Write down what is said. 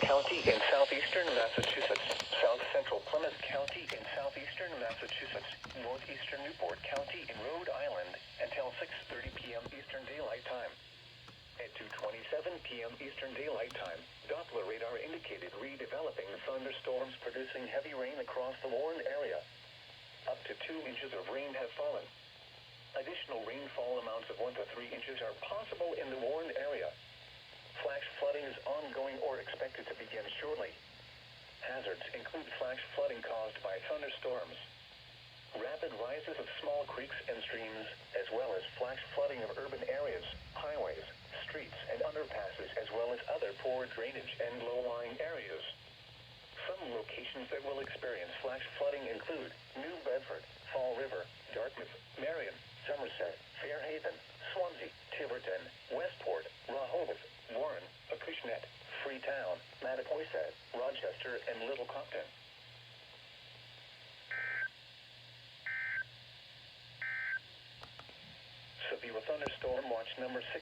County in southeastern Massachusetts, south central Plymouth County in southeastern Massachusetts, northeastern Newport County in Rhode Island until 6:30 p.m. Eastern Daylight Time. At 2:27 p.m. Eastern Daylight Time, Doppler radar indicated redeveloping thunderstorms producing heavy rain across the warned area. Up to 2 inches of rain have fallen. Additional rainfall amounts of 1 to 3 inches are possible in the warned area. Flash flooding is ongoing or expected to begin shortly. Hazards include flash flooding caused by thunderstorms, rapid rises of small creeks and streams, as well as flash flooding of urban areas, highways, streets, and underpasses, as well as other poor drainage and low-lying areas. Some locations that will experience flash flooding include New Bedford, Fall River, Dartmouth, Marion, Somerset, Fairhaven, Swansea, Tiverton, Westport, Rehoboth, Warren, Acushnet, Freetown, Mattapoisett, Rochester, and Little Compton. Severe thunderstorm watch number 6.